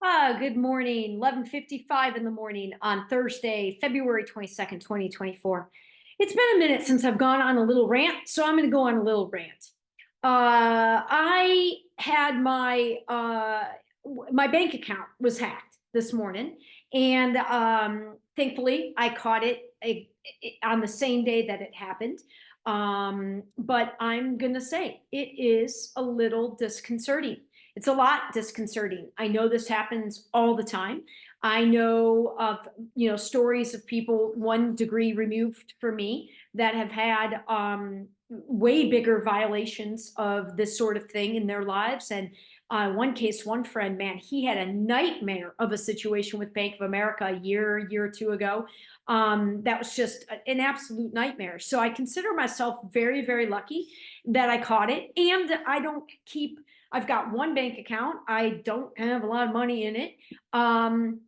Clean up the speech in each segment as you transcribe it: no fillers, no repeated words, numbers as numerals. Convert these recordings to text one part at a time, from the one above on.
Good morning. 11:55 in the morning on Thursday, February 22nd, 2024. It's been a minute since I've gone on a little rant, so I'm going to go on a little rant. I had my bank account was hacked this morning, and thankfully I caught it on the same day that it happened. But I'm going to say it is a little disconcerting. It's a lot disconcerting. I know this happens all the time. I know of stories of people 1 degree removed from me that have had way bigger violations of this sort of thing in their lives. And one case, one friend, man, he had a nightmare of a situation with Bank of America a year or two ago. That was just an absolute nightmare. So I consider myself very, very lucky that I caught it. And I've got one bank account. I don't have a lot of money in it. And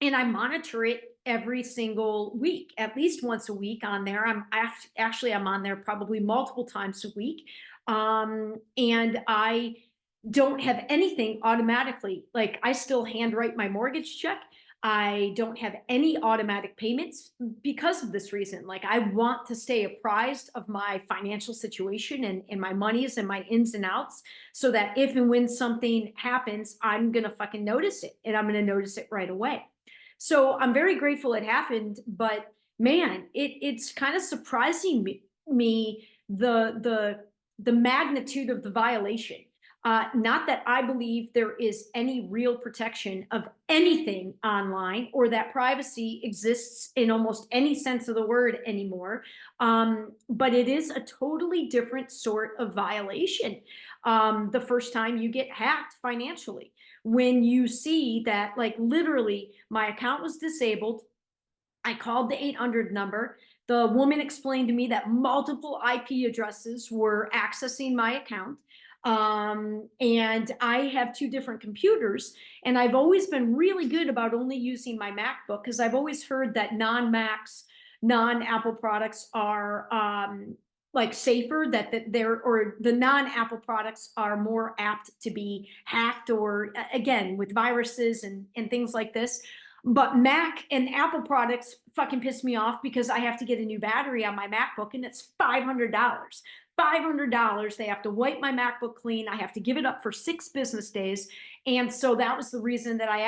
I monitor it every single week, at least once a week on there. I'm on there probably multiple times a week. And I don't have anything automatically. Like, I still handwrite my mortgage check. I don't have any automatic payments because of this reason. Like, I want to stay apprised of my financial situation and my monies and my ins and outs, so that if and when something happens, I'm going to fucking notice it, and I'm going to notice it right away. So I'm very grateful it happened, but man, it's kind of surprising me the magnitude of the violation. Not that I believe there is any real protection of anything online, or that privacy exists in almost any sense of the word anymore. But it is a totally different sort of violation. The first time you get hacked financially, when you see that, like, literally my account was disabled. I called the 800 number. The woman explained to me that multiple IP addresses were accessing my account. And I have two different computers, and I've always been really good about only using my MacBook, because I've always heard that non-Macs, non-Apple products are like safer, that they're, or the non-Apple products are more apt to be hacked, or again, with viruses and things like this. But Mac and Apple products fucking piss me off, because I have to get a new battery on my MacBook, and it's $500. $500. They have to wipe my MacBook clean. I have to give it up for 6 business days. And so that was the reason that I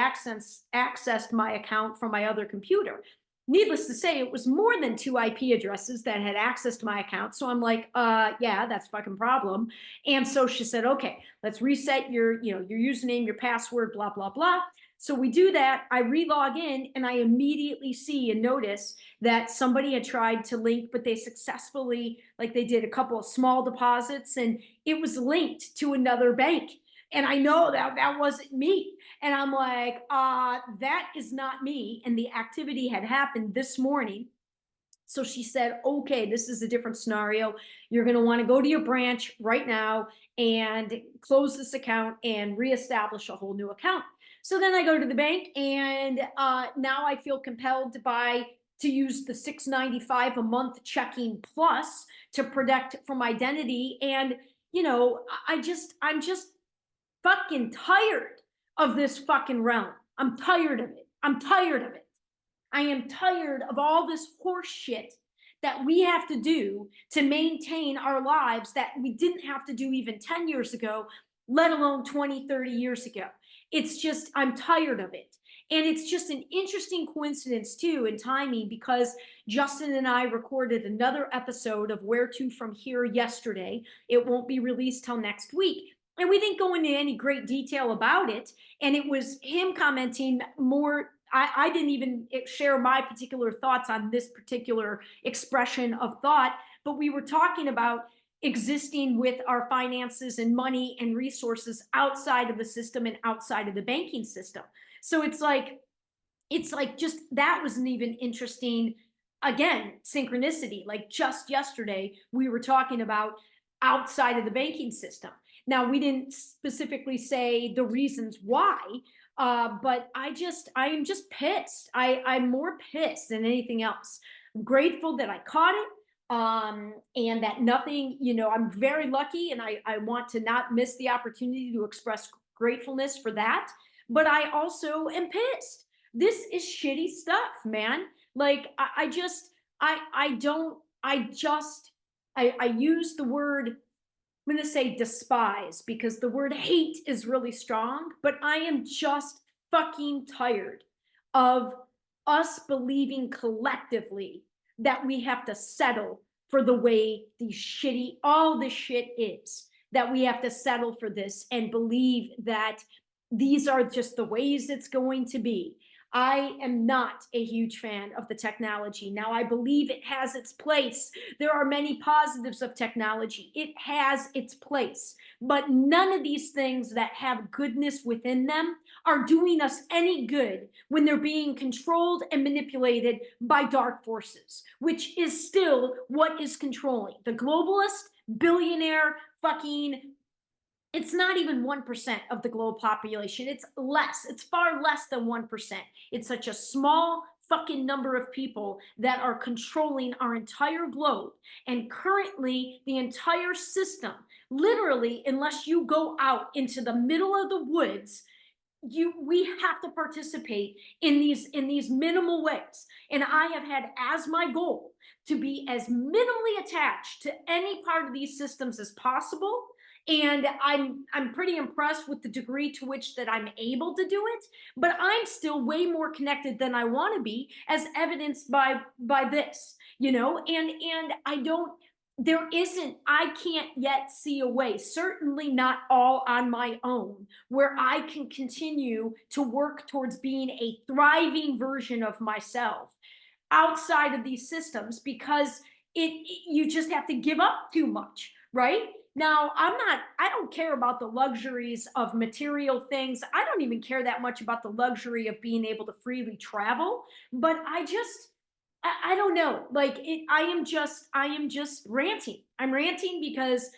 accessed my account from my other computer. Needless to say, it was more than 2 IP addresses that had access to my account. So I'm like, yeah, that's fucking problem. And so she said, okay, let's reset your username, your password, blah, blah, blah. So we do that. I relog in, and I immediately see and notice that somebody had tried to link, but they successfully, like, they did a couple of small deposits, and it was linked to another bank. And I know that wasn't me. And I'm like, that is not me. And the activity had happened this morning. So she said, okay, this is a different scenario. You're going to want to go to your branch right now and close this account and reestablish a whole new account. So then I go to the bank, and now I feel compelled to use the $6.95 a month checking plus to protect from identity. And I'm just fucking tired of this fucking realm. I'm tired of it. I'm tired of it. I am tired of all this horse shit that we have to do to maintain our lives, that we didn't have to do even 10 years ago, let alone 20, 30 years ago. It's just, I'm tired of it. And it's just an interesting coincidence, too, in timing, because Justin and I recorded another episode of Where To From Here yesterday. It won't be released till next week. And we didn't go into any great detail about it. And it was him commenting more. I didn't even share my particular thoughts on this particular expression of thought, but we were talking about existing with our finances and money and resources outside of the system and outside of the banking system. So it's like just that was an even interesting, again, synchronicity. Like, just yesterday, we were talking about outside of the banking system. Now, we didn't specifically say the reasons why, but I am just pissed. I'm more pissed than anything else. I'm grateful that I caught it, and that nothing, I'm very lucky, and I want to not miss the opportunity to express gratefulness for that. but I also am pissed. This is shitty stuff, man. Like I just I don't I just I use the word, I'm going to say despise because the word hate is really strong, but I am just fucking tired of us believing collectively that we have to settle for the way these shitty, all this shit is, that we have to settle for this and believe that these are just the ways it's going to be. I am not a huge fan of the technology. Now, I believe it has its place. There are many positives of technology. It has its place. But none of these things that have goodness within them are doing us any good when they're being controlled and manipulated by dark forces, which is still what is controlling the globalist, billionaire, fucking, it's not even 1% of the global population. It's less. It's far less than 1%. It's such a small fucking number of people that are controlling our entire globe. And currently, the entire system, literally, unless you go out into the middle of the woods, we have to participate in these minimal ways. And I have had as my goal to be as minimally attached to any part of these systems as possible, and I'm pretty impressed with the degree to which that I'm able to do it, but I'm still way more connected than I want to be, as evidenced by this, and I don't, there isn't, I can't yet see a way, certainly not all on my own, where I can continue to work towards being a thriving version of myself outside of these systems, because you just have to give up too much, right? Now, I don't care about the luxuries of material things. I don't even care that much about the luxury of being able to freely travel, but I don't know. Like I am just ranting. I'm ranting because,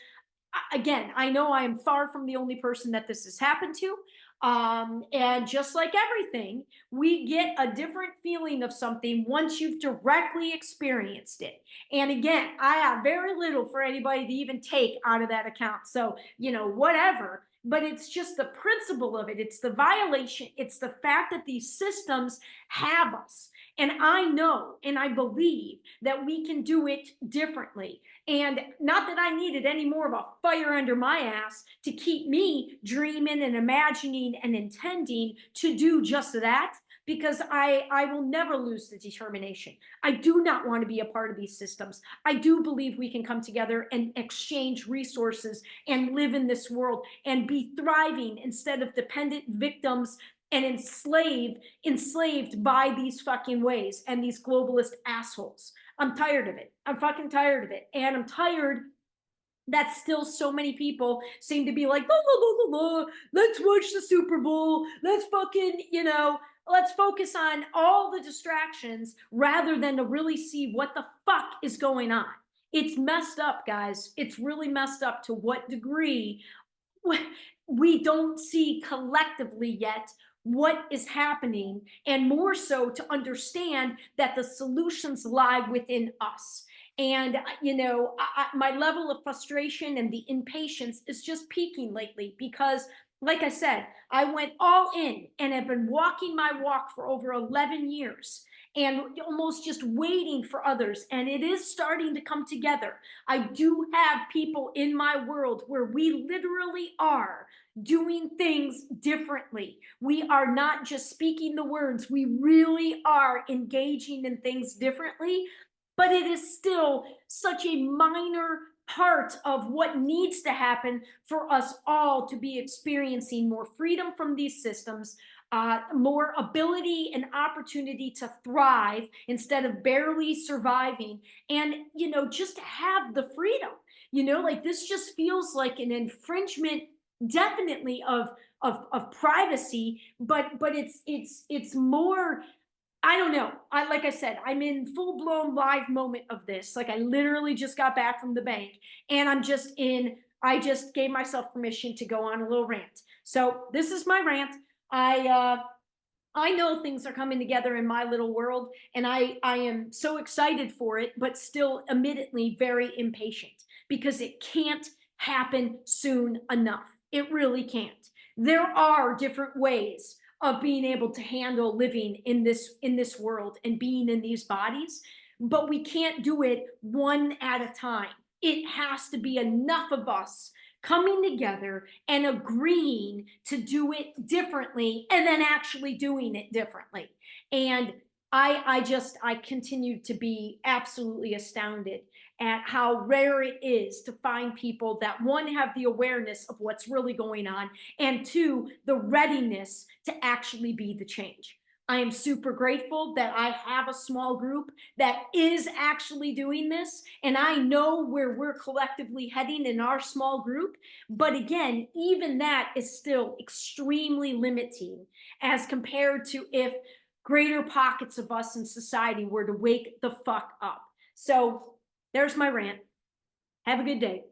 again, I know I am far from the only person that this has happened to. And just like everything, we get a different feeling of something once you've directly experienced it. And again, I have very little for anybody to even take out of that account. So, whatever. But it's just the principle of it. It's the violation. It's the fact that these systems have us. And I know and I believe that we can do it differently. And not that I needed any more of a fire under my ass to keep me dreaming and imagining and intending to do just that, because I will never lose the determination. I do not want to be a part of these systems. I do believe we can come together and exchange resources and live in this world and be thriving instead of dependent victims and enslaved by these fucking ways and these globalist assholes. I'm tired of it. I'm fucking tired of it. And I'm tired that still so many people seem to be like, la, la, la, la, la. Let's watch the Super Bowl. Let's fucking, let's focus on all the distractions rather than to really see what the fuck is going on. It's messed up, guys. It's really messed up to what degree we don't see collectively yet what is happening, and more so to understand that the solutions lie within us. And my level of frustration and the impatience is just peaking lately because, like I said, I went all in and have been walking my walk for over 11 years and almost just waiting for others, and it is starting to come together. I do have people in my world where we literally are doing things differently. We are not just speaking the words, we really are engaging in things differently, but it is still such a minor part of what needs to happen for us all to be experiencing more freedom from these systems, more ability and opportunity to thrive instead of barely surviving, and just to have the freedom. Like, this just feels like an infringement, definitely, of privacy, but it's more. I don't know. Like I said, I'm in full blown live moment of this. Like, I literally just got back from the bank, and I just gave myself permission to go on a little rant. So this is my rant. I know things are coming together in my little world, and I am so excited for it, but still admittedly very impatient because it can't happen soon enough. It really can't. There are different ways of being able to handle living in this world and being in these bodies, but we can't do it one at a time. It has to be enough of us coming together and agreeing to do it differently and then actually doing it differently. And I continue to be absolutely astounded at how rare it is to find people that, one, have the awareness of what's really going on, and two, the readiness to actually be the change. I am super grateful that I have a small group that is actually doing this, and I know where we're collectively heading in our small group. But again, even that is still extremely limiting as compared to if greater pockets of us in society were to wake the fuck up. So there's my rant. Have a good day.